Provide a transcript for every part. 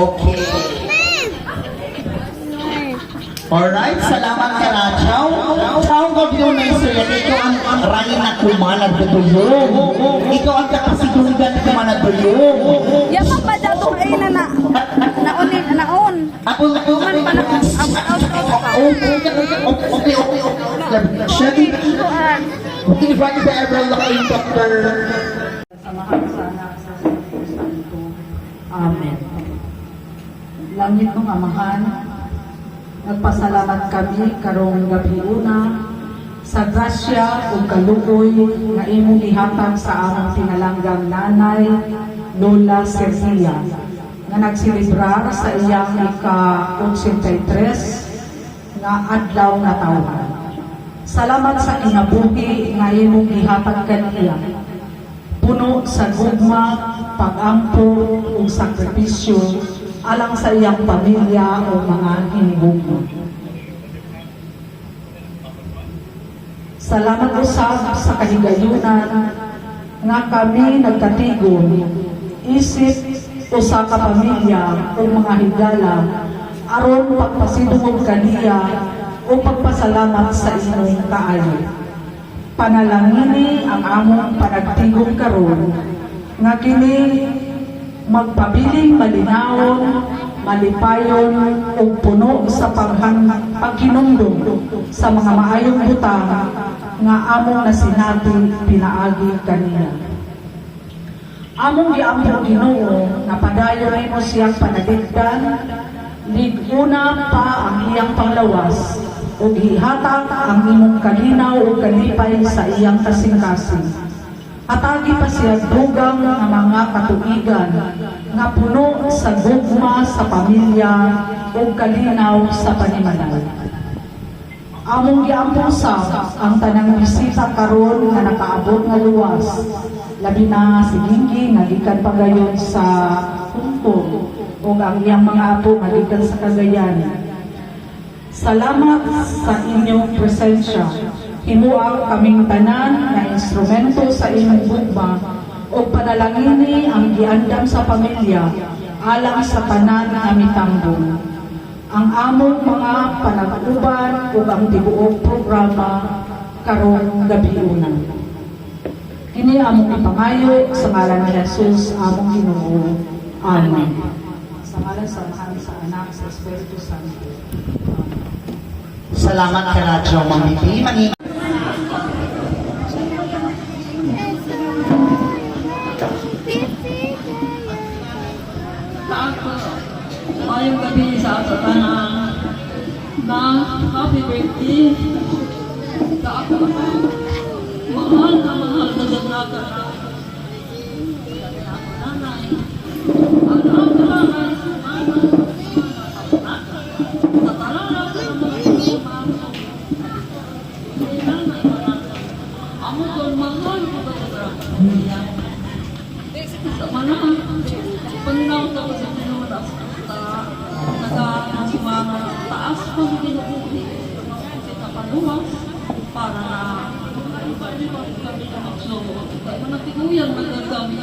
Okay. Alright, salamat ka Rachaw. Ikaw ang gabi na istorya, ikaw ang rangin na kumanag na dulong. Ikaw ang kakasiguligan na kumanag dulong. Ya pa daw to ay na naon. Ako. Okay. Shelly, invite the Emerald Lakain Doctor. Samahan sa anak sa Espiritu Santo. Amen. Langit ng Amahan, nagpasalamat kami karong gabi una sa grasya ug kaluoy nga imong ihatag sa among pinalanggang nanay Lola Sergia nga nagsilibrar sa iyang ika-83 nga adlaw nga taon. Salamat sa kinabuhi nga imong ihatag kaniya. Puno sa gugma, pag-ampo ug sakripisyo alang sa iyang pamilya o mga hinigugma. Salamat usab sa kahigayunan nga kami nagkatigon, isip usa ka pamilya o mga higala aron pagpasidungog kaniya o pagpasalamat sa inyong kaayo. Panalangini ang among panagtigong karon nga kini magpabiling malinawon, malipayon ug puno sa paghinumdum sa mga maayong butang nga among nasinati pinaagi kaniya. Among giampo Ginoo nga padayon nimo siyang panagigdan, liguna pa ang iyang panglawas ug ihatag ang imong kalinaw ug kalipay sa iyang kasing-kasing. Atagi pa siya dugang nga mga katuigan nga puno sa gugma sa pamilya ug kalinaw sa panimalay. Among giampusa ang tanang bisita karon nga nakaabot nga luwas, labi na si Gingging nga gikan pagayon sa Hungkong ug ang iyang mga apo nga gikan sa Cagayan. Salamat sa inyong presensya. Himuang kaming tanan na instrumento sa inyong gugma o panalangini ang giandam sa pamilya alang sa tanan nga mitambong. Ang among mga panag-uban o ang tibuok programa karong gabi-una. Kini among ipangayo sa ngalan ni Jesus among Ginoo. Amen. Sa ngalan sa Mahal sa Anak sa Espiritu Santo. Salamat ka Rachaw, Ma'am Bibi. Mayong gabi sa ato tanan na happy birthday sa ako mahal na dagdaga nanay amo kon mahal ko sa mana panaw ta ko sa tinuras nagkakasumama taas pa sa kinukulit sa paluwas para kami na magsubo. Kaya natiguyan magkagami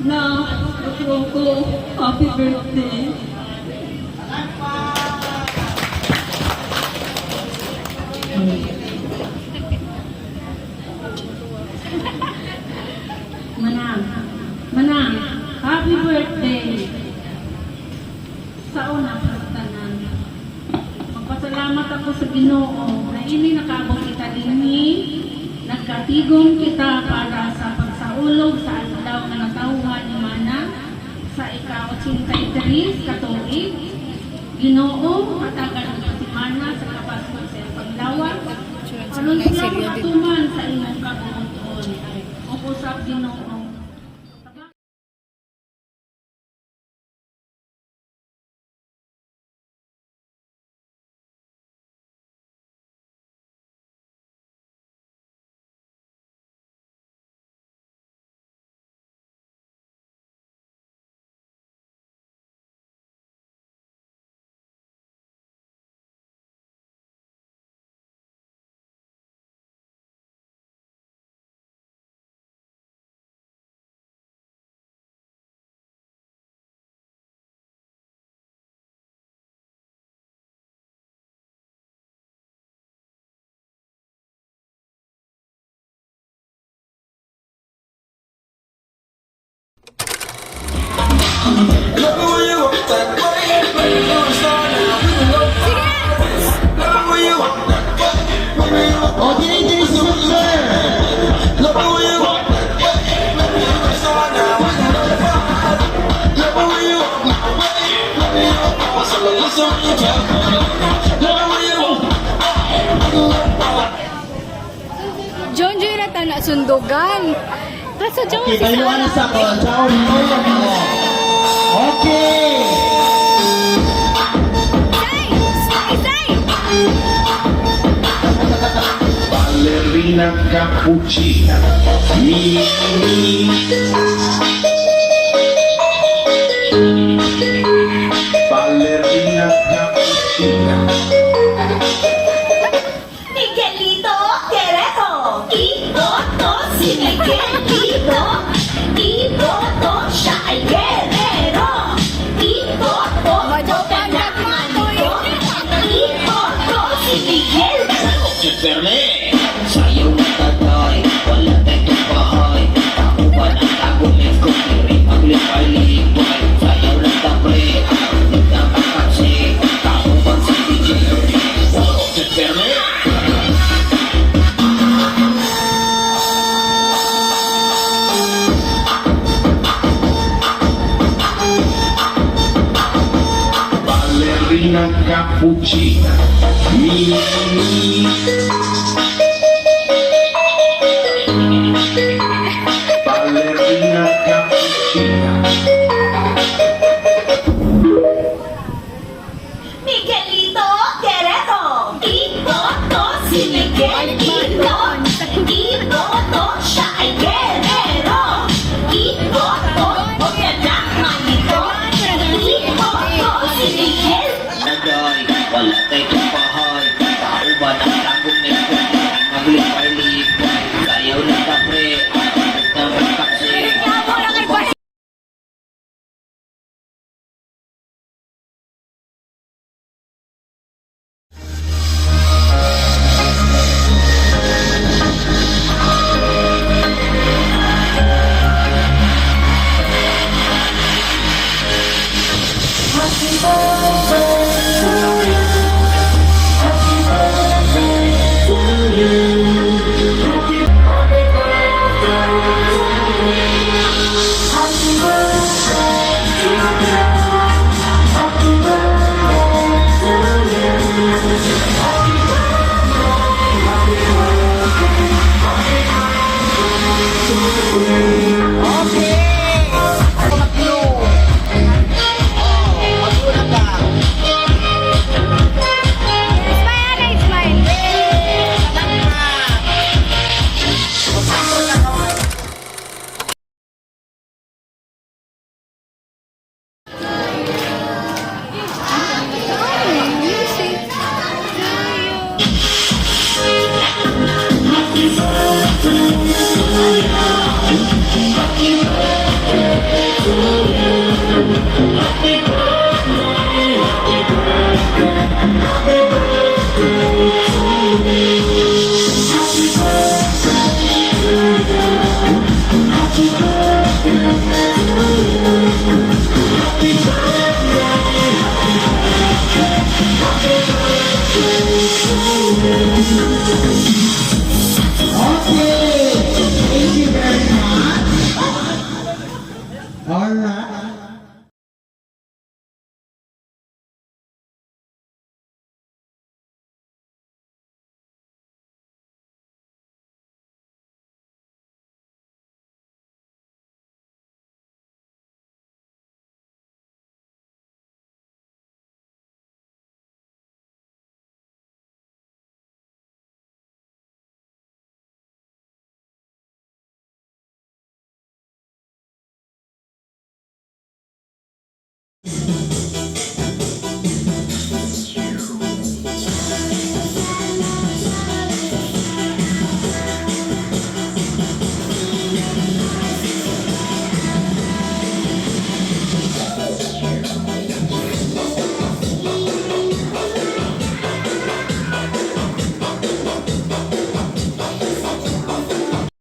na nagkaroon ko happy birthday. Manang, happy birthday! Sa una sa tanan. Magpasalamat ako sa Ginoo na ini nakabot kita dinhi, nagkatigong kita para sa pagsaulog sa adlaw nga natawhan ni Mana sa ika-83 katuig. Ginoo, hatagan ang si Mana sa kapasok sa iyang paglawas. Aron sila makatuman sa imong kabubuton. O usap Ginoo. O, dili si Sir. John Joy na na sundugan. Kaso John Okay, si kayuan Sarah. sa ko. Ciao, no. Okay. Say! Ballerina cappuccina. Ballerina cappuccina. Miguelito Guerrero, iboto si Miguelito, iboto siya ay guerrero, iboto Majopangat mo to iboto si Miguel. Superme, sayaw na tatay, wala tayong bahay. Takuban ang tagumin ko, kiri maglipay-lipay. Sayaw na tapre, arunod na kakasi. Takuban si DJ, Superme. Ballerina cappuccina. Ballerina cappuccina. Miguelito Guerrero, iboto si Miguelito, iboto siya ay guerrero, iboto huwag ka nang malito, iboto si Miguel. Nagay, wala tayong bahay. Takuban ang tagumin ko, kiri maglipay-lipay. Sayaw na tapre, arunod na kakasi. Smile, smile. Happy